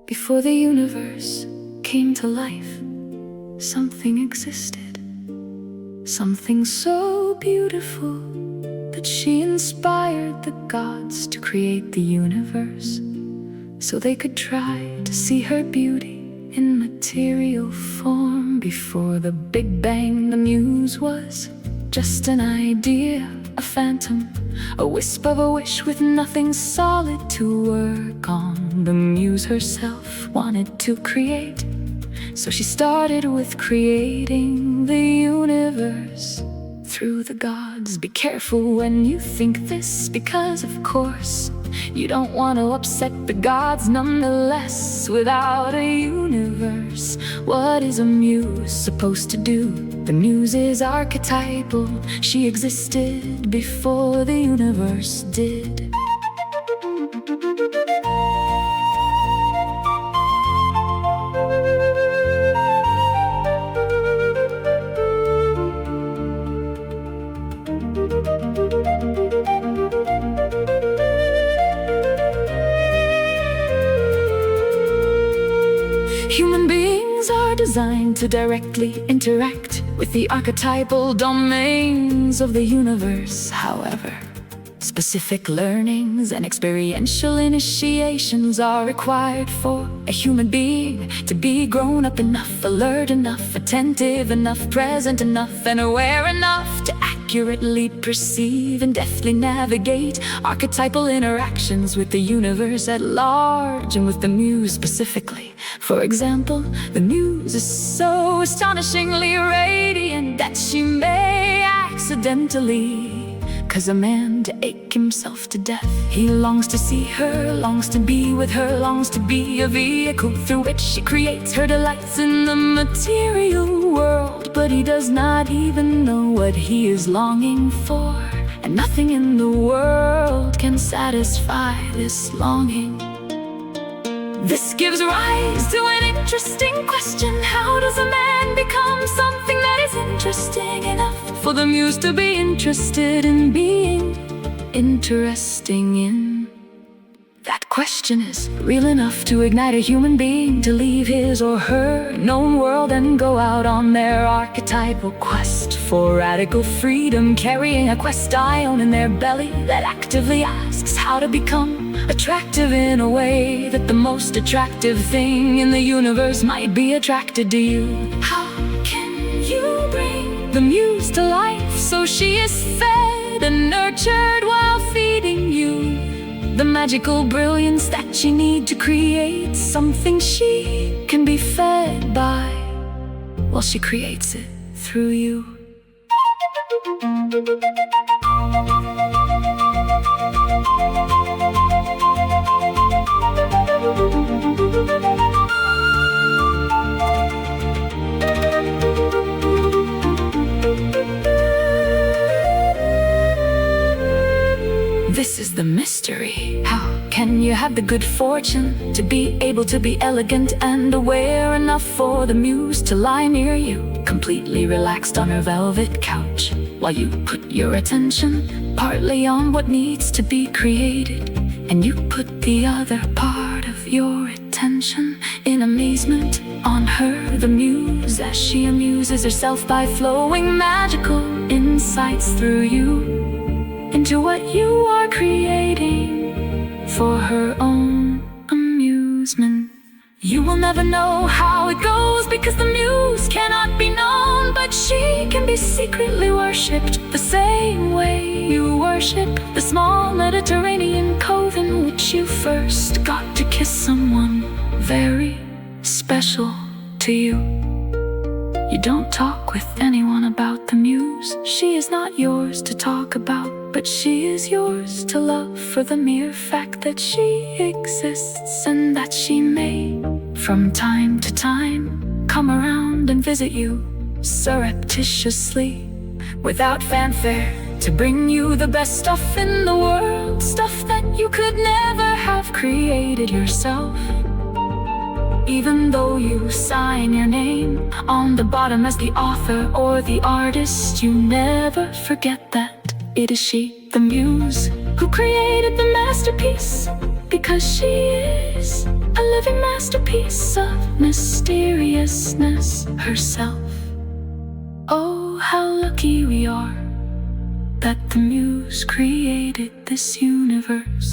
Before the universe came to life, something existed. Something so beautiful that she inspired the gods to create the universe, so they could try to see her beauty in material form. Before the Big Bang, the muse was just an idea, a phantom, a wisp of a wish with nothing solid to work on. The muse herself wanted to create, so she started with creating the universe through the gods. Be careful when you think this, because of course you don't want to upset the gods. Nonetheless, without a universe, what is a muse supposed to do? The muse is archetypal. She existed before the universe did. Human beings are designed to directly interact with the archetypal domains of the universe. However, specific learnings and experiential initiations are required for a human being to be grown up enough, alert enough, attentive enough, present enough, and aware enough to accurately perceive and deftly navigate archetypal interactions with the universe at large and with the muse specifically. For example, the muse is so astonishingly radiant that she may accidentally cause a man to ache himself to death. He longs to see her, longs to be with her, longs to be a vehicle through which she creates her delights in the material world. But he does not even know what he is longing for, and nothing in the world can satisfy this longing. This gives rise to an interesting question. How does a man become something that is interesting enough for the muse to be interested in being interesting in? That question is real enough to ignite a human being to leave his or her known world and go out on their archetypal quest for radical freedom, carrying a quest ion in their belly that actively asks how to become attractive in a way that the most attractive thing in the universe might be attracted to you. How can you bring the muse to life so she is fed and nurtured while feeding you the magical brilliance that you need to create something she can be fed by while she creates it through you? This is the mystery. How can you have the good fortune to be able to be elegant and aware enough for the muse to lie near you, completely relaxed on her velvet couch, while you put your attention partly on what needs to be created, and you put the other part of your attention in amazement on her, the muse, as she amuses herself by flowing magical insights through you into what you are creating for her own amusement. You will never know how it goes, because the muse cannot be known, but she can be secretly worshipped the same way you worship the small Mediterranean cove in which you first got to kiss someone very special to you. You don't talk with anyone about the muse. She is not yours to talk about, but she is yours to love for the mere fact that she exists, and that she may, from time to time, come around and visit you surreptitiously, without fanfare, to bring you the best stuff in the world, stuff that you could never have created yourself. Even though you sign your name on the bottom as the author or the artist, you never forget that it is she, the muse, who created the masterpiece, because she is a living masterpiece of mysteriousness herself. Oh, how lucky we are that the Muse created this universe.